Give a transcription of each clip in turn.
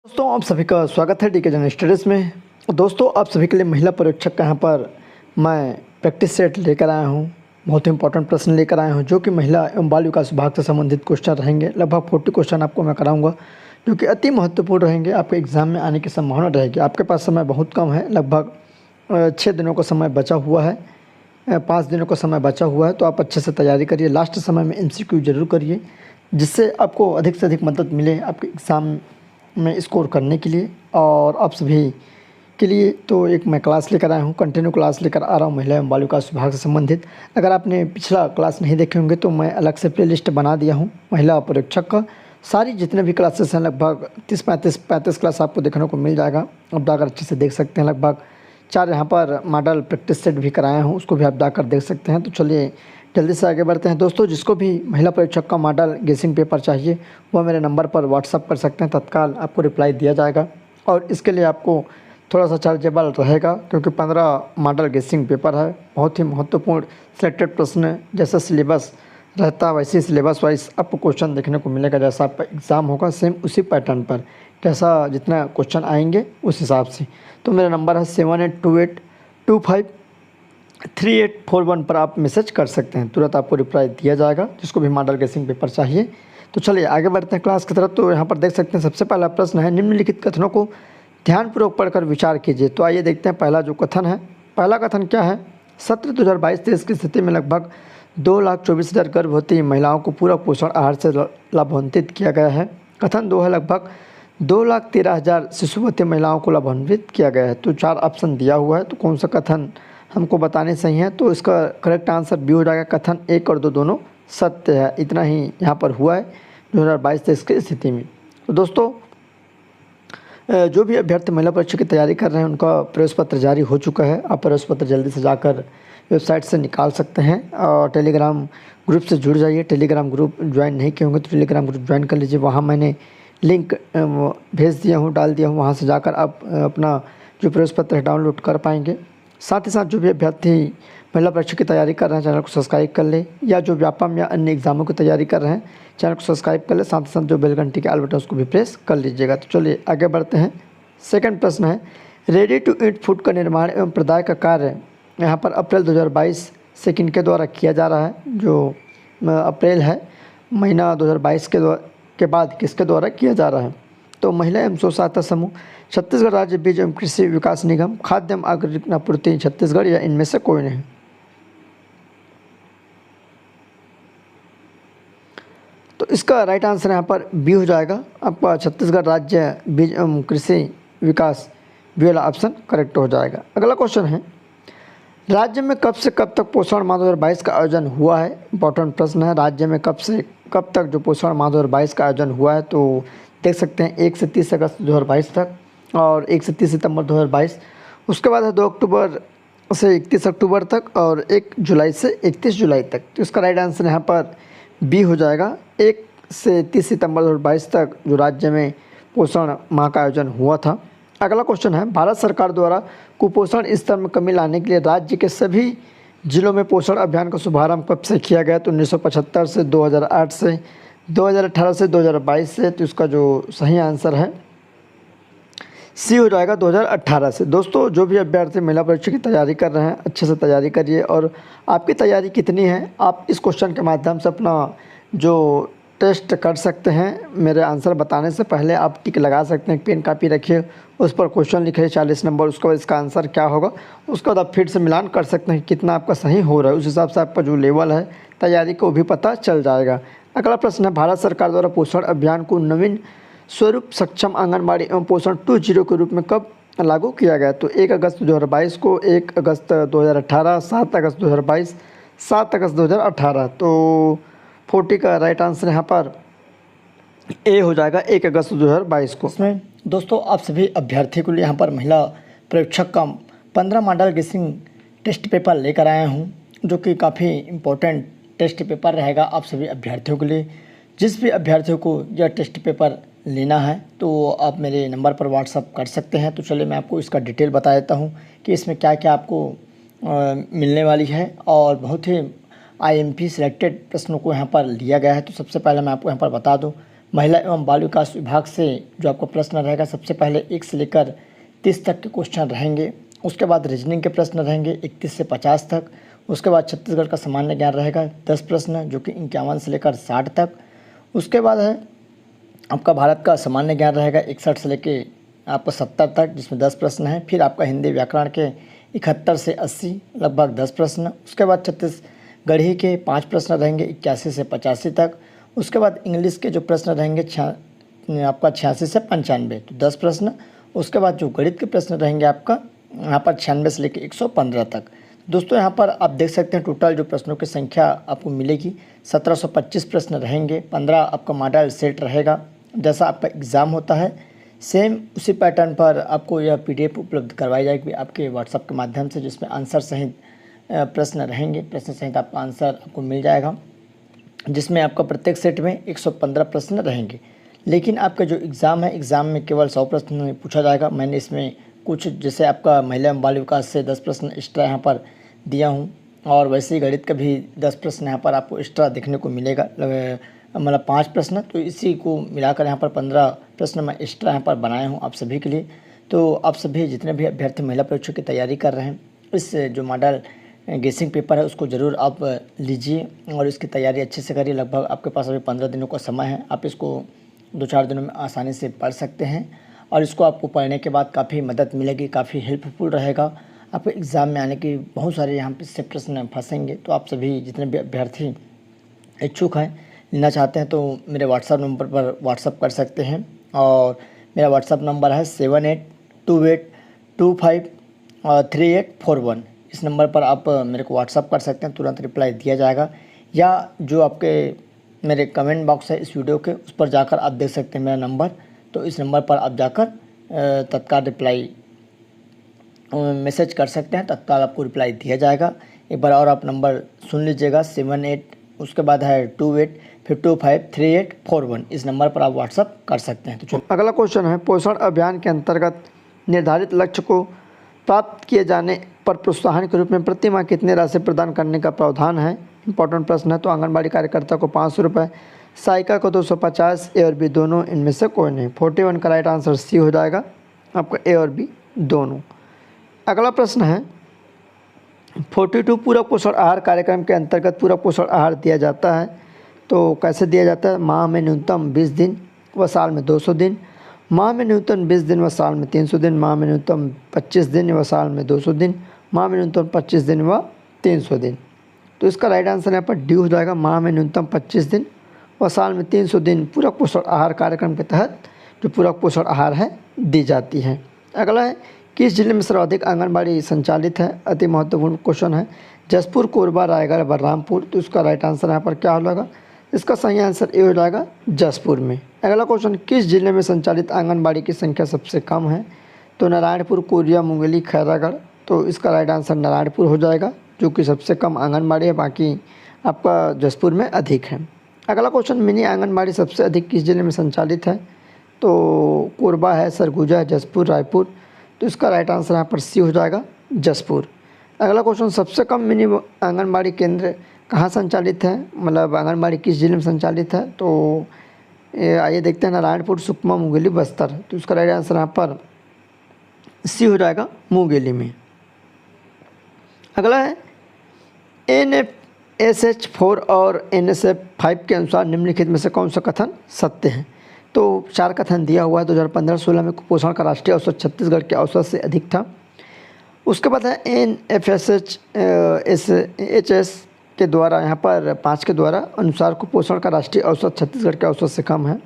दोस्तों आप सभी का स्वागत है डीके जन स्टडीज़ में। दोस्तों आप सभी के लिए महिला परीक्षक का यहाँ पर मैं प्रैक्टिस सेट लेकर आया हूँ। बहुत ही इंपॉर्टेंट प्रश्न लेकर आया हूँ जो कि महिला एवं बाल विकास विभाग से संबंधित क्वेश्चन रहेंगे। लगभग 40 क्वेश्चन आपको मैं कराऊंगा जो कि अति महत्वपूर्ण रहेंगे। आपके एग्ज़ाम में आने की संभावना रहेगी। आपके पास समय बहुत कम है, लगभग 6 दिनों का समय बचा हुआ है, 5 दिनों का समय बचा हुआ है। तो आप अच्छे से तैयारी करिए। लास्ट समय में MCQ जरूर करिए जिससे आपको अधिक से अधिक मदद मिले आपके एग्ज़ाम में स्कोर करने के लिए। और आप सभी के लिए तो एक मैं क्लास लेकर आया हूँ, कंटिन्यू क्लास लेकर आ रहा हूँ महिला एवं बाल विकास विभाग से संबंधित। अगर आपने पिछला क्लास नहीं देखे होंगे तो मैं अलग से प्लेलिस्ट बना दिया हूँ महिला परीक्षक का। सारी जितने भी क्लासेस हैं लगभग 30-35 क्लास आपको देखने को मिल जाएगा। आप जाकर अच्छे से देख सकते हैं। लगभग 4 यहाँ पर मॉडल प्रैक्टिस सेट भी कराया हूँ, उसको भी आप जाकर देख सकते हैं। तो चलिए जल्दी से आगे बढ़ते हैं। दोस्तों जिसको भी महिला परीक्षक का मॉडल गेसिंग पेपर चाहिए वह मेरे नंबर पर व्हाट्सअप कर सकते हैं, तत्काल आपको रिप्लाई दिया जाएगा। और इसके लिए आपको थोड़ा सा चार्जेबल रहेगा क्योंकि 15 मॉडल गेसिंग पेपर है। बहुत ही महत्वपूर्ण सिलेक्टेड प्रश्न, जैसा सिलेबस रहता है वैसे सिलेबस वाइज आपको क्वेश्चन देखने को मिलेगा। जैसा आपका एग्ज़ाम होगा सेम उसी पैटर्न पर, जैसा जितना क्वेश्चन आएंगे उस हिसाब से। तो मेरा नंबर है 7828253841 पर आप मैसेज कर सकते हैं, तुरंत आपको रिप्लाई दिया जाएगा जिसको भी मॉडल गेसिंग पेपर चाहिए। तो चलिए आगे बढ़ते हैं क्लास की तरफ। तो यहाँ पर देख सकते हैं सबसे पहला प्रश्न है, निम्नलिखित कथनों को ध्यानपूर्वक पढ़कर विचार कीजिए। तो आइए देखते हैं पहला जो कथन है। पहला कथन क्या है, सत्र 2022-23 की स्थिति में लगभग 2,24,000 गर्भवती महिलाओं को पूरक पोषण आहार से लाभान्वित किया गया है। कथन 2 है, लगभग 2,13,000 शिशुवती महिलाओं को लाभान्वित किया गया है। तो 4 ऑप्शन दिया हुआ है, तो कौन सा कथन हमको बताने सही है। तो इसका करेक्ट आंसर बी हो जाएगा। कथन 1 और 2 दोनों सत्य है। इतना ही यहाँ पर हुआ है 2022-23 की स्थिति में। तो दोस्तों जो भी अभ्यर्थी महिला परीक्षा की तैयारी कर रहे हैं उनका प्रवेश पत्र जारी हो चुका है। आप प्रवेश पत्र जल्दी से जाकर वेबसाइट से निकाल सकते हैं और टेलीग्राम ग्रुप से जुड़ जाइए। टेलीग्राम ग्रुप ज्वाइन नहीं किए होंगे तो टेलीग्राम ग्रुप ज्वाइन कर लीजिए। वहाँ मैंने लिंक भेज दिया हूँ, डाल दिया हूँ, वहाँ से जाकर आप अपना जो प्रवेश पत्र है डाउनलोड कर पाएंगे। साथ ही साथ जो भी अभ्यर्थी महिला परीक्षा की तैयारी कर रहे हैं चैनल को सब्सक्राइब कर ले, या जो व्यापम या अन्य एग्जामों की तैयारी कर रहे हैं चैनल को सब्सक्राइब कर ले। साथ ही साथ जो बेल घंटी के आल बटन उसको भी प्रेस कर लीजिएगा। तो चलिए आगे बढ़ते हैं। सेकंड प्रश्न है, रेडी टू ईट फूड का निर्माण एवं प्रदाय का कार्य यहाँ पर अप्रैल 2022 से किनके द्वारा किया जा रहा है। जो अप्रैल है महीना 2022 के बाद किसके द्वारा किया जा रहा है। तो महिला एवं स्व सहायता समूह, छत्तीसगढ़ राज्य बीज एवं कृषि विकास निगम, खाद्य एवं नागरिक आपूर्ति छत्तीसगढ़, या इनमें से कोई नहीं। तो इसका राइट आंसर यहाँ पर बी हो जाएगा। आपका छत्तीसगढ़ राज्य बीज एवं कृषि विकास, बी वाला ऑप्शन करेक्ट हो जाएगा। अगला क्वेश्चन है, राज्य में कब से कब तक पोषण माह 2022 का आयोजन हुआ है। इंपॉर्टेंट प्रश्न है, राज्य में कब से कब तक जो पोषण माह 2022 का आयोजन हुआ है। तो देख सकते हैं 1 से 30 अगस्त 2022 तक और 1 से 30 सितंबर 2022। उसके बाद है 2 अक्टूबर से 31 अक्टूबर तक और 1 जुलाई से 31 जुलाई तक। तो इसका राइट आंसर यहाँ पर बी हो जाएगा। 1 से 30 सितंबर 2022 तक जो राज्य में पोषण माह का आयोजन हुआ था। अगला क्वेश्चन है, भारत सरकार द्वारा कुपोषण स्तर में कमी लाने के लिए राज्य के सभी जिलों में पोषण अभियान का शुभारंभ कब से किया गया। तो 1975 से, 2008 से, 2018 से, 2022 से। तो इसका जो सही आंसर है सी हो जाएगा 2018 से। दोस्तों जो भी अभ्यर्थी महिला परीक्षा की तैयारी कर रहे हैं अच्छे से तैयारी करिए। और आपकी तैयारी कितनी है आप इस क्वेश्चन के माध्यम से अपना जो टेस्ट कर सकते हैं। मेरे आंसर बताने से पहले आप टिक लगा सकते हैं, पेन कापी रखिए, उस पर क्वेश्चन लिखिए 40 नंबर, उसके बाद इसका आंसर क्या होगा। उसके बाद आप फिर से मिलान कर सकते हैं कितना आपका सही हो रहा है। उस हिसाब से आपका जो लेवल है तैयारी को भी पता चल जाएगा। अगला प्रश्न है, भारत सरकार द्वारा पोषण अभियान को नवीन स्वरूप सक्षम आंगनबाड़ी एवं पोषण 2.0 के रूप में कब लागू किया गया। तो 1 अगस्त 2022 को, 1 अगस्त 2018, 7 अगस्त 2022, 7 अगस्त 2018। तो 40 का राइट आंसर यहाँ पर ए हो जाएगा, 1 अगस्त 2022 को। इसमें दोस्तों आप सभी अभ्यर्थियों के लिए यहाँ पर महिला परीक्षक का 15 मॉडल गेसिंग टेस्ट पेपर लेकर आया हूँ जो कि काफ़ी इम्पोर्टेंट टेस्ट पेपर रहेगा आप सभी अभ्यर्थियों के लिए। जिस भी अभ्यर्थियों को यह टेस्ट पेपर लेना है तो आप मेरे नंबर पर व्हाट्सअप कर सकते हैं। तो चलिए मैं आपको इसका डिटेल बता देता हूँ कि इसमें क्या क्या आपको मिलने वाली है। और बहुत ही IMP सिलेक्टेड प्रश्नों को यहाँ पर लिया गया है। तो सबसे पहले मैं आपको यहाँ पर बता दूँ, महिला एवं बाल विकास विभाग से जो आपका प्रश्न रहेगा, सबसे पहले 1 से लेकर 30 तक के क्वेश्चन रहेंगे। उसके बाद रीजनिंग के प्रश्न रहेंगे 31 से 50 तक। उसके बाद छत्तीसगढ़ का सामान्य ज्ञान रहेगा 10 प्रश्न जो कि 51 से लेकर 60 तक। उसके बाद है आपका भारत का सामान्य ज्ञान रहेगा 61 से लेके आपका 70 तक, जिसमें 10 प्रश्न हैं। फिर आपका हिंदी व्याकरण के 71 से 80 लगभग 10 प्रश्न। उसके बाद छत्तीसगढ़ी के 5 प्रश्न रहेंगे 81 से 85 तक। उसके बाद इंग्लिश के जो प्रश्न रहेंगे आपका 86 से 95, तो 10 प्रश्न। उसके बाद जो गणित के प्रश्न रहेंगे आपका यहाँ पर 96 से लेकर 115 तक। दोस्तों यहाँ पर आप देख सकते हैं टोटल जो प्रश्नों की संख्या आपको मिलेगी 1725 प्रश्न रहेंगे। 15 आपका मॉडल सेट रहेगा। जैसा आपका एग्ज़ाम होता है सेम उसी पैटर्न पर आपको यह PDF उपलब्ध करवाई जाएगी आपके व्हाट्सएप के माध्यम से, जिसमें आंसर सहित प्रश्न रहेंगे। प्रश्न सहित आपका आंसर आपको मिल जाएगा, जिसमें आपका प्रत्येक सेट में 115 प्रश्न रहेंगे। लेकिन आपका जो एग्ज़ाम है, एग्ज़ाम में केवल 100 प्रश्न पूछा जाएगा। मैंने इसमें कुछ जैसे आपका महिला एवं बाल विकास से 10 प्रश्न एक्स्ट्रा यहाँ पर दिया हूँ, और वैसे ही गणित का भी 10 प्रश्न यहाँ पर आपको एक्स्ट्रा देखने को मिलेगा, मतलब 5 प्रश्न। तो इसी को मिलाकर यहाँ पर 15 प्रश्न मैं एक्स्ट्रा यहाँ पर बनाया हूँ आप सभी के लिए। तो आप सभी जितने भी अभ्यर्थी महिला परीक्षा की तैयारी कर रहे हैं, इस जो मॉडल गेसिंग पेपर है उसको ज़रूर आप लीजिए और इसकी तैयारी अच्छे से करिए। लगभग आपके पास अभी 15 दिनों का समय है। आप इसको 2-4 दिनों में आसानी से पढ़ सकते हैं, और इसको आपको पढ़ने के बाद काफ़ी मदद मिलेगी, काफ़ी हेल्पफुल रहेगा। आपको एग्ज़ाम में आने की बहुत सारे यहाँ पे से प्रश्न फंसेंगे। तो आप सभी जितने भी अभ्यर्थी इच्छुक हैं, लेना चाहते हैं, तो मेरे व्हाट्सएप नंबर पर व्हाट्सएप कर सकते हैं। और मेरा व्हाट्सएप नंबर है 7828253841। इस नंबर पर आप मेरे को व्हाट्सएप कर सकते हैं, तुरंत रिप्लाई दिया जाएगा। या जो आपके मेरे कमेंट बॉक्स है इस वीडियो के, उस पर जाकर आप देख सकते हैं मेरा नंबर। तो इस नंबर पर आप जाकर तत्काल रिप्लाई मैसेज कर सकते हैं, तत्काल आपको रिप्लाई दिया जाएगा। एक बार और आप नंबर सुन लीजिएगा 78, उसके बाद है 28 फिर 253841। इस नंबर पर आप व्हाट्सअप कर सकते हैं। तो अगला क्वेश्चन है, पोषण अभियान के अंतर्गत निर्धारित लक्ष्य को प्राप्त किए जाने पर प्रोत्साहन के रूप में प्रति माह कितनी राशि प्रदान करने का प्रावधान है। इंपॉर्टेंट प्रश्न है। तो आंगनबाड़ी कार्यकर्ता को 500 रुपये, सहायिका को 250, ए और बी दोनों, इनमें से कोई नहीं। 41 का राइट आंसर सी हो जाएगा आपका, ए और बी दोनों। अगला प्रश्न है, 42 पूरक पोषण आहार कार्यक्रम के अंतर्गत पूरक पोषण आहार दिया जाता है। तो कैसे दिया जाता है? माह में न्यूनतम 20 दिन व साल में 200 दिन, माह में न्यूनतम 20 दिन व साल में 300 दिन, माह में न्यूनतम 25 दिन व साल में 200 दिन, माह में न्यूनतम 25 दिन व 300 दिन। तो इसका राइट आंसर यहाँ पर डी हो जाएगा। माह में न्यूनतम 25 दिन व साल में 300 दिन पूरक पोषण आहार कार्यक्रम के तहत जो पूरक पोषण आहार है दी जाती है। अगला है, किस जिले में सर्वाधिक आंगनबाड़ी संचालित है? अति महत्वपूर्ण क्वेश्चन है। जसपुर, कोरबा, रायगढ़, बलरामपुर। तो इसका राइट आंसर यहाँ पर क्या हो जाएगा? इसका सही आंसर ए हो जाएगा, जसपुर में। अगला क्वेश्चन, किस जिले में संचालित आंगनबाड़ी की संख्या सबसे कम है? तो नारायणपुर, कोरिया, मुंगेली, खैरागढ़। तो इसका राइट आंसर नारायणपुर हो जाएगा, जो कि सबसे कम आंगनबाड़ी है, बाकी आपका जसपुर में अधिक है। अगला क्वेश्चन, मिनी आंगनबाड़ी सबसे अधिक किस जिले में संचालित है? तो कोरबा है, सरगुजा है, जसपुर, रायपुर। तो इसका राइट आंसर यहाँ पर सी हो जाएगा, जसपुर। अगला क्वेश्चन, सबसे कम मिनी आंगनबाड़ी केंद्र कहाँ संचालित है? मतलब आंगनबाड़ी किस जिले में संचालित है? तो आइए देखते हैं, नारायणपुर, सुकमा, मुंगेली, बस्तर। तो इसका राइट आंसर यहाँ पर सी हो जाएगा, मुंगेली में। अगला है, NFSH4 और NSF5 के अनुसार निम्नलिखित में से कौन सा कथन सत्य है? तो 4 कथन दिया हुआ है। 2015-16 में कुपोषण का राष्ट्रीय औसत छत्तीसगढ़ के औसत से अधिक था। उसके बाद है NFSH के द्वारा, यहाँ पर 5 के द्वारा अनुसार कुपोषण का राष्ट्रीय औसत छत्तीसगढ़ के औसत से कम है।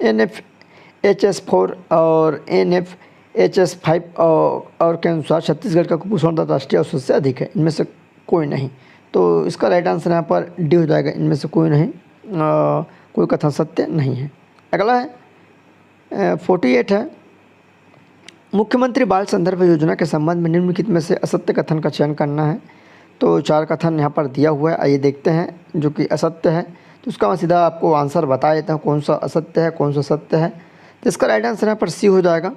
NFHS4 और NFHS5 और के अनुसार छत्तीसगढ़ का कुपोषण का राष्ट्रीय औसत से अधिक है। इनमें से कोई नहीं। तो इसका राइट आंसर यहाँ पर डी हो जाएगा, इनमें से कोई नहीं, कोई कथन सत्य नहीं है। अगला है 48 है, मुख्यमंत्री बाल संदर्भ योजना के संबंध में निम्नलिखित में से असत्य कथन का चयन करना है। तो 4 कथन यहाँ पर दिया हुआ है, आइए देखते हैं जो कि असत्य है। तो उसका मैं सीधा आपको आंसर बता देता हूँ, कौन सा असत्य है कौन सा सत्य है। तो इसका राइट आंसर यहाँ पर सी हो जाएगा।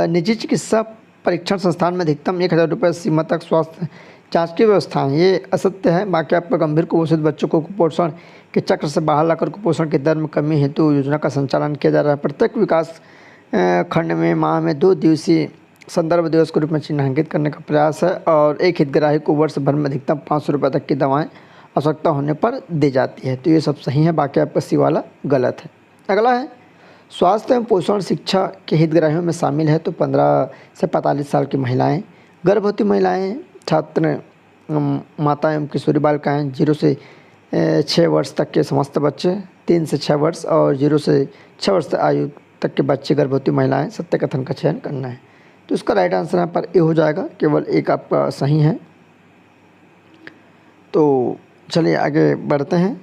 निजी चिकित्सा परीक्षण संस्थान में अधिकतम 1000 रुपये सीमा तक स्वास्थ्य जांच की व्यवस्था है ये असत्य है। बाकी आपका गंभीर कुपोषित बच्चों को कुपोषण के चक्र से बाहर लाकर कुपोषण की दर में कमी हेतु योजना का संचालन किया जा रहा है। प्रत्येक विकास खंड में माह में 2 दिवसीय संदर्भ दिवस के रूप में चिन्हांकित करने का प्रयास है और एक हितग्राही को वर्ष भर में अधिकतम 500 रुपये तक की दवाएं आवश्यकता होने पर दी जाती है। तो ये सब सही है, बाकी आपका सी वाला गलत है। अगला है स्वास्थ्य एवं पोषण शिक्षा के हितग्राहियों में शामिल है तो 15 से 45 साल की महिलाएं, गर्भवती महिलाएं, छात्र माता एवं किशोरी बालिकाएँ, 0 से 6 वर्ष तक के समस्त बच्चे, 3 से 6 वर्ष और 0 से 6 वर्ष आयु तक के बच्चे, गर्भवती महिलाएं, सत्य कथन का चयन करना है। तो इसका राइट आंसर यहाँ पर ए हो जाएगा, केवल एक आपका सही है। तो चलिए आगे बढ़ते हैं।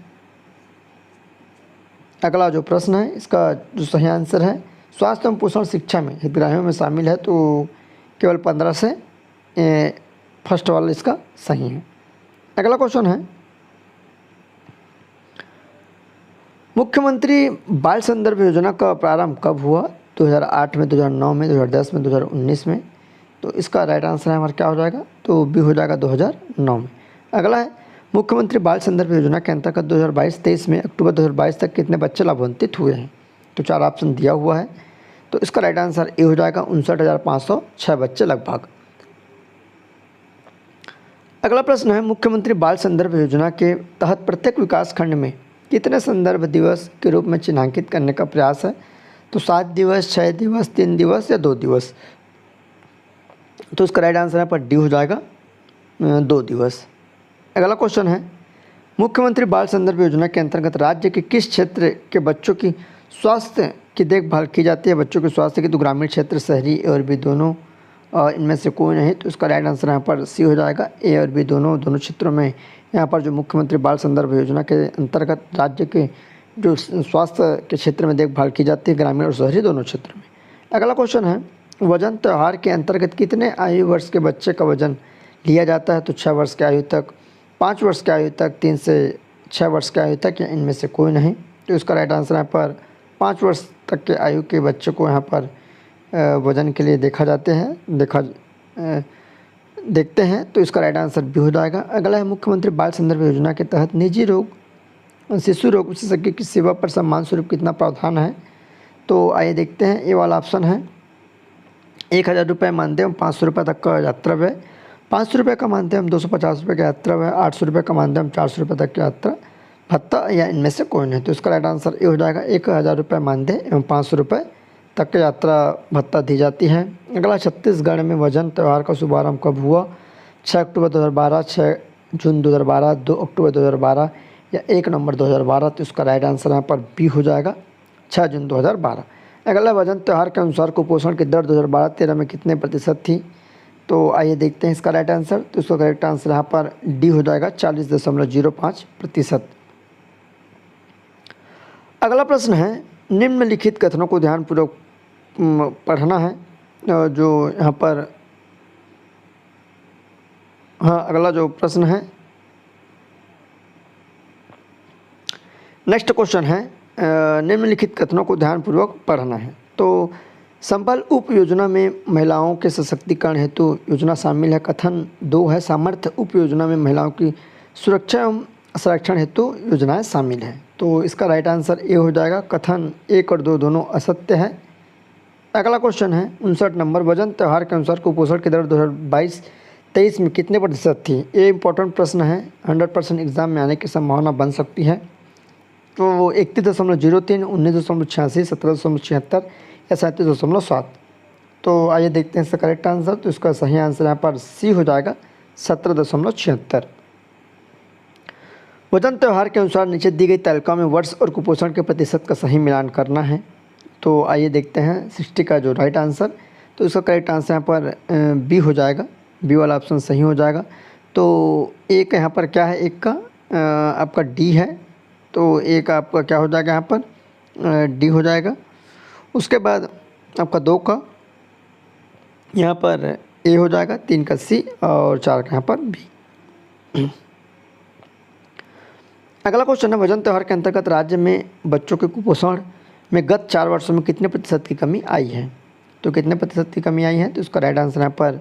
अगला जो प्रश्न है इसका जो सही आंसर है स्वास्थ्य एवं पोषण शिक्षा में हितग्राहियों में शामिल है तो केवल 15 से फर्स्ट वाला इसका सही है। अगला क्वेश्चन है मुख्यमंत्री बाल संदर्भ योजना का प्रारंभ कब हुआ? 2008 में, 2009 में, 2010 में, 2019 में। तो इसका राइट आंसर है हमारा क्या हो जाएगा? तो बी हो जाएगा 2009 में। अगला है मुख्यमंत्री बाल संदर्भ योजना के अंतर्गत 2022-23 में अक्टूबर 2022 तक कितने बच्चे लाभान्वित हुए हैं? तो 4 ऑप्शन दिया हुआ है। तो इसका राइट आंसर ए हो जाएगा 59,506 बच्चे लगभग। अगला प्रश्न है मुख्यमंत्री बाल संदर्भ योजना के तहत प्रत्येक विकास खंड में कितने संदर्भ दिवस के रूप में चिन्हांकित करने का प्रयास है? तो 7 दिवस, 6 दिवस, 3 दिवस या 2 दिवस। तो इसका राइट आंसर यहाँ पर डी हो जाएगा 2 दिवस। अगला क्वेश्चन है मुख्यमंत्री बाल संदर्भ योजना के अंतर्गत राज्य के किस क्षेत्र के बच्चों की स्वास्थ्य की देखभाल की जाती है? बच्चों के स्वास्थ्य की तो ग्रामीण क्षेत्र, शहरी और भी दोनों, इनमें से कोई नहीं। तो इसका राइट आंसर यहाँ पर सी हो जाएगा, ए और बी दोनों क्षेत्रों में यहाँ पर जो मुख्यमंत्री बाल संदर्भ योजना के अंतर्गत राज्य के जो स्वास्थ्य के क्षेत्र में देखभाल की जाती है, ग्रामीण और शहरी दोनों क्षेत्र में। अगला क्वेश्चन है वजन त्यौहार के अंतर्गत कितने आयु वर्ष के बच्चे का वजन लिया जाता है? तो 6 वर्ष की आयु तक, 5 वर्ष की आयु तक, 3 से 6 वर्ष की आयु तक या इनमें से कोई नहीं। तो इसका राइट आंसर यहाँ पर 5 वर्ष तक के आयु के बच्चों को यहाँ पर वजन के लिए देखते हैं। तो इसका राइट आंसर भी हो जाएगा। अगला है मुख्यमंत्री बाल संदर्भ योजना के तहत निजी रोग शिशु रोग विशेषज्ञ की सेवा पर सम्मान स्वरूप कितना प्रावधान है? तो आइए देखते हैं। ये वाला ऑप्शन है 1000 रुपये मानदेय, 500 रुपये तक का यात्रा व्यय, 500 रुपये का मानदेय, 250 रुपये का यात्रा व्यय, 800 रुपये का मानदेय, 400 रुपये तक की यात्रा भत्ता या इनमें से कोई नहीं। तो इसका राइट आंसर ये हो जाएगा 1000 रुपये मानदेय एवं 500 रुपये तक की यात्रा भत्ता दी जाती है। अगला छत्तीसगढ़ में वजन त्यौहार का शुभारंभ कब हुआ? 6 अक्टूबर 2012, 6 जून 2012, 2 अक्टूबर 2012 या 1 नवंबर 2012। तो इसका राइट आंसर यहाँ पर बी हो जाएगा 6 जून 2012। अगला वजन त्यौहार के अनुसार कुपोषण की दर 2012-13 में कितने प्रतिशत थी? तो आइए देखते हैं इसका राइट आंसर। तो इसका करेक्ट आंसर यहाँ पर डी हो जाएगा 40.05%। अगला प्रश्न है निम्नलिखित कथनों को ध्यानपूर्वक पढ़ना है। जो यहाँ पर अगला जो प्रश्न है नेक्स्ट क्वेश्चन है निम्नलिखित कथनों को ध्यानपूर्वक पढ़ना है। तो संबल उप योजना में महिलाओं के सशक्तिकरण हेतु योजना शामिल है। कथन 2 है सामर्थ्य उप योजना में महिलाओं की सुरक्षा एवं संरक्षण हेतु योजनाएं शामिल हैं। तो इसका राइट आंसर ए हो जाएगा। कथन 1 और 2 दोनों असत्य है। अगला क्वेश्चन है 59 नंबर वजन त्यौहार के अनुसार कुपोषण की दर 2022-23 में कितने प्रतिशत थी? ये इंपॉर्टेंट प्रश्न है, 100% एग्जाम में आने की संभावना बन सकती है। तो 31.03, 19.86, 17.76 या 37.7। तो आइए देखते हैं इसका करेक्ट आंसर। तो इसका सही आंसर यहाँ पर सी हो जाएगा 17.76। वजन त्यौहार के अनुसार नीचे दी गई तालिका में वर्ष और कुपोषण के प्रतिशत का सही मिलान करना है। तो आइए देखते हैं 60 का जो राइट आंसर। तो इसका करेक्ट आंसर यहाँ पर बी हो जाएगा, बी वाला ऑप्शन सही हो जाएगा। तो एक यहाँ पर क्या है, एक का आपका डी है, तो एक आपका क्या हो जाएगा यहाँ पर डी हो जाएगा। उसके बाद आपका 2 का यहाँ पर ए हो जाएगा, 3 का सी और 4 का यहाँ पर बी। अगला क्वेश्चन है वजन त्यौहार के अंतर्गत राज्य में बच्चों के कुपोषण में गत 4 वर्षों में कितने प्रतिशत की कमी आई है? तो कितने प्रतिशत की कमी आई है? तो इसका राइट आंसर यहाँ पर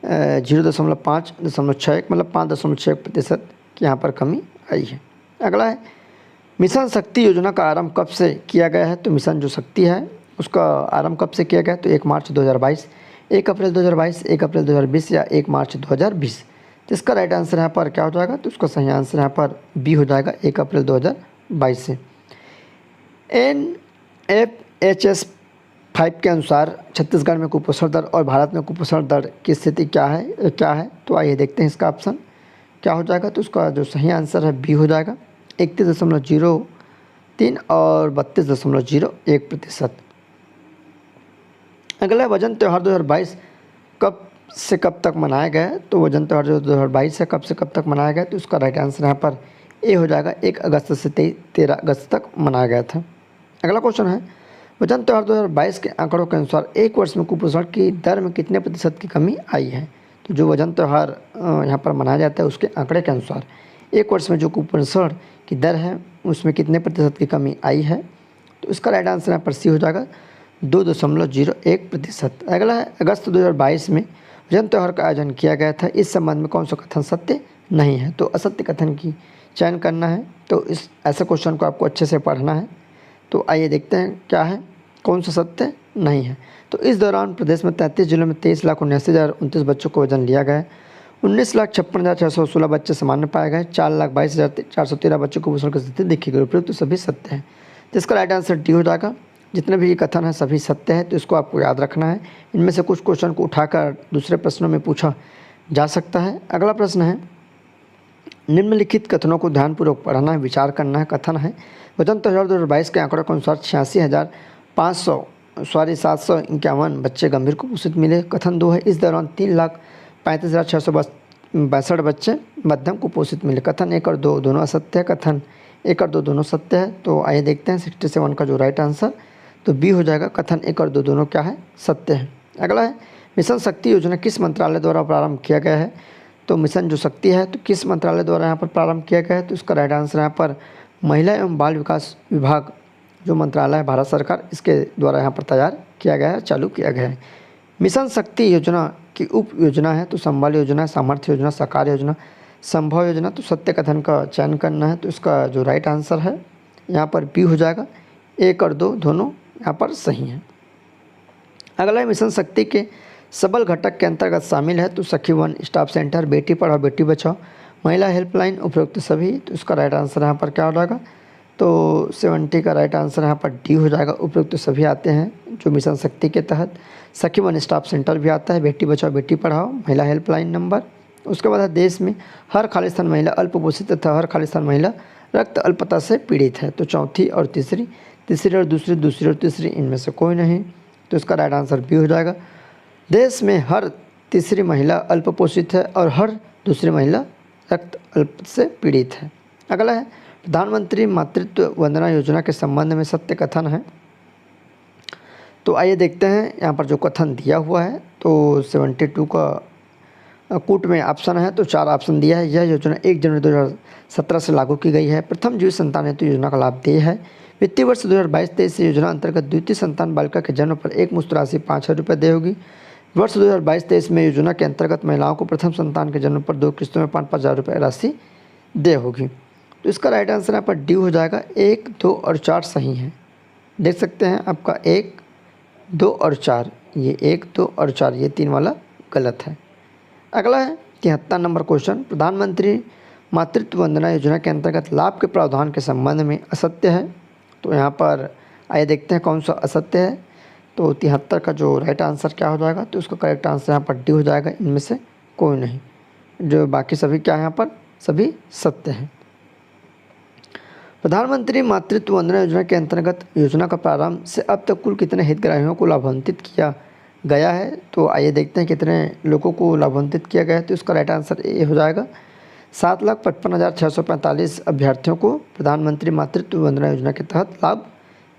0.561 मतलब 5.61% की यहाँ पर कमी आई है। अगला है मिशन शक्ति योजना का आरंभ कब से किया गया है। तो मिशन जो शक्ति है उसका आरंभ कब से किया गया है। तो 1 मार्च 2022, 1 अप्रैल 2022, 1 अप्रैल 2020 या 1 मार्च 2020। तो इसका राइट आंसर यहाँ पर क्या हो जाएगा। तो उसका सही आंसर यहाँ पर बी हो जाएगा, 1 अप्रैल 2022 से। NFHS 5 के अनुसार छत्तीसगढ़ में कुपोषण दर और भारत में कुपोषण दर की स्थिति क्या है। तो आइए देखते हैं इसका ऑप्शन क्या हो जाएगा। तो उसका जो सही आंसर है बी हो जाएगा, 31.03 और 32.01%। अगला वजन त्यौहार 2022 कब से कब तक मनाया गया है। तो वजन त्यौहार 2022 है कब से कब तक मनाया गया है। तो उसका राइट आंसर यहाँ पर ए हो जाएगा, 1 अगस्त से 13 अगस्त तक मनाया गया था। अगला क्वेश्चन है वजन त्यौहार 2022 के आंकड़ों के अनुसार एक वर्ष में कुपोषण की दर में कितने प्रतिशत की कमी आई है। तो जो वजन त्यौहार यहाँ पर मनाया जाता है उसके आंकड़े के अनुसार एक वर्ष में जो कुपोषण की दर है उसमें कितने प्रतिशत की कमी आई है। तो इसका राइट आंसर यहाँ पर सी हो जाएगा, 2.01%। अगला है अगस्त 2022 में वजन त्यौहार का आयोजन किया गया था, इस संबंध में कौन सा कथन सत्य नहीं है। तो असत्य कथन की चयन करना है। तो इस ऐसे क्वेश्चन को आपको अच्छे से पढ़ना है। तो आइए देखते हैं क्या है, कौन सा सत्य नहीं है। तो इस दौरान प्रदेश में 33 जिलों में 23,79,029 बच्चों को वजन लिया गया है। 19,56,616 बच्चे सामान्य पाए गए। 4,22,413 बच्चों को कुपोषण की स्थिति देखी गई। उपयुक्त तो सभी सत्य हैं। तो इसका राइट आंसर डी हो जाएगा। जितने भी कथन हैं सभी सत्य है। तो इसको आपको याद रखना है। इनमें से कुछ क्वेश्चन को उठाकर दूसरे प्रश्नों में पूछा जा सकता है। अगला प्रश्न है निम्नलिखित कथनों को ध्यानपूर्वक पढ़ना है, विचार करना है। कथन है वजन त्यौहार 2022 के आंकड़ों के अनुसार 86,751 बच्चे गंभीर कुपोषित मिले। कथन 2 है इस दौरान 3,35,662 बच्चे मध्यम कुपोषित मिले। कथन 1 और 2 दोनों असत्य है। कथन 1 और 2 दोनों सत्य है। तो आइए देखते हैं 67 का जो राइट आंसर तो बी हो जाएगा। कथन 1 और 2 दोनों क्या है, सत्य है। अगला है मिशन शक्ति योजना किस मंत्रालय द्वारा प्रारंभ किया गया है। तो मिशन जो शक्ति है तो किस मंत्रालय द्वारा यहाँ पर प्रारंभ किया गया है। तो इसका राइट आंसर यहाँ पर महिला एवं बाल विकास विभाग जो मंत्रालय है भारत सरकार इसके द्वारा यहाँ पर तैयार किया गया है, चालू किया गया है। मिशन शक्ति योजना की उप योजना है तो संबल योजना, सामर्थ्य योजना, साकार योजना, संभव योजना। तो सत्य कथन का चयन करना है। तो इसका जो राइट आंसर है यहाँ पर बी हो जाएगा, 1 और 2 दोनों यहाँ पर सही हैं। अगला है मिशन शक्ति के सबल घटक के अंतर्गत शामिल है तो सखी one staff centre, Beti Padhao Beti Bachao, महिला हेल्पलाइन, उपयुक्त सभी। तो इसका राइट आंसर यहाँ पर क्या हो जाएगा। तो 70 का राइट आंसर यहाँ पर डी हो जाएगा, उपयुक्त सभी आते हैं जो मिशन शक्ति के तहत। सखी वन स्टाफ सेंटर भी आता है, बेटी बचाओ बेटी पढ़ाओ, महिला हेल्पलाइन नंबर। उसके बाद देश में हर खालिस्तान महिला अल्पपोषित तथा हर खालिस्तान महिला रक्त अल्पता से पीड़ित है। तो चौथी और तीसरी और दूसरी इनमें से कोई नहीं। तो इसका राइट आंसर बी हो जाएगा। देश में हर तीसरी महिला अल्पपोषित है और हर दूसरी महिला रक्त अल्प से पीड़ित है। अगला है प्रधानमंत्री मातृत्व वंदना योजना के संबंध में सत्य कथन है। तो आइए देखते हैं यहाँ पर जो कथन दिया हुआ है। तो 72 का कूट में ऑप्शन है तो 4 ऑप्शन दिया है। यह योजना 1 जनवरी 2017 से लागू की गई है। प्रथम जीवित संतान हेतु योजना का लाभ देय है। वित्तीय वर्ष 2022-23 योजना अंतर्गत द्वितीय संतान बालिका के जन्म पर एक मुश्त राशि 5,000 रुपये देय होगी। वर्ष 2022-23 में योजना के अंतर्गत महिलाओं को प्रथम संतान के जन्म पर 2 किस्तों में 5,000 रुपये राशि देय होगी। तो इसका राइट आंसर यहाँ पर डी हो जाएगा। 1, 2 और 4 सही हैं। देख सकते हैं आपका 1, 2 और 4, ये 1, 2 और 4 ये 3 वाला गलत है। अगला है 73 नंबर क्वेश्चन प्रधानमंत्री मातृत्व वंदना योजना के अंतर्गत लाभ के प्रावधान के संबंध में असत्य है। तो यहाँ पर आइए देखते हैं कौन सा असत्य है। तो 73 का जो राइट आंसर क्या हो जाएगा। तो उसका करेक्ट आंसर यहाँ पर डी हो जाएगा, इनमें से कोई नहीं। जो बाकी सभी क्या है यहाँ पर सभी सत्य हैं। प्रधानमंत्री मातृत्व वंदना योजना के अंतर्गत योजना का प्रारंभ से अब तक कुल कितने हितग्राहियों को लाभान्वित किया गया है। तो आइए देखते हैं कितने लोगों को लाभान्वित किया गया है। तो इसका राइट आंसर ए हो जाएगा। 7,55,645 अभ्यर्थियों को प्रधानमंत्री मातृत्व वंदना योजना के तहत लाभ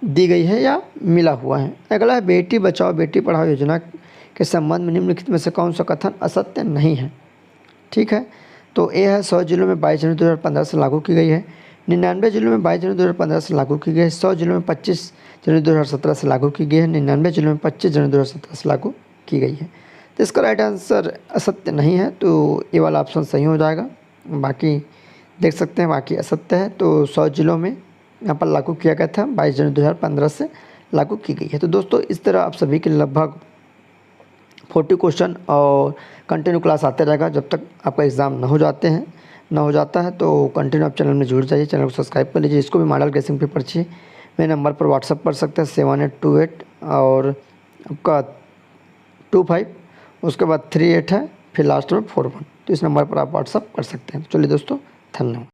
दी गई है या मिला हुआ है। अगला है बेटी बचाओ बेटी पढ़ाओ योजना के संबंध में निम्नलिखित में से कौन सा कथन असत्य नहीं है। ठीक है, तो ए है 100 जिलों में 22 जनवरी 2015 से लागू की गई है। 99 जिलों में 22 जनवरी 2015 से लागू की गई है। 100 जिलों में 25 जनवरी 2017 से लागू की गई है। 99 जिलों में 25 जनवरी 2017 से लागू की गई है। तो इसका राइट आंसर असत्य नहीं है, तो ये वाला ऑप्शन सही हो जाएगा। बाकी देख सकते हैं बाकी असत्य है। तो 100 जिलों में यहाँ पर लागू किया गया था, 22 जनवरी 2015 से लागू की गई है। तो दोस्तों इस तरह आप सभी के लगभग 40 क्वेश्चन और कंटिन्यू क्लास आते रहेगा जब तक आपका एग्ज़ाम ना हो जाता है। तो कंटिन्यू आप चैनल में जुड़ जाइए, चैनल को सब्सक्राइब कर लीजिए। इसको भी मॉडल गेसिंग पेपर चाहिए, मेरे नंबर पर व्हाट्सअप कर सकते हैं 7828 और आपका 25, उसके बाद 38 है, फिर लास्ट में 41। तो इस नंबर पर आप व्हाट्सअप कर सकते हैं। तो चलिए दोस्तों, धन्यवाद।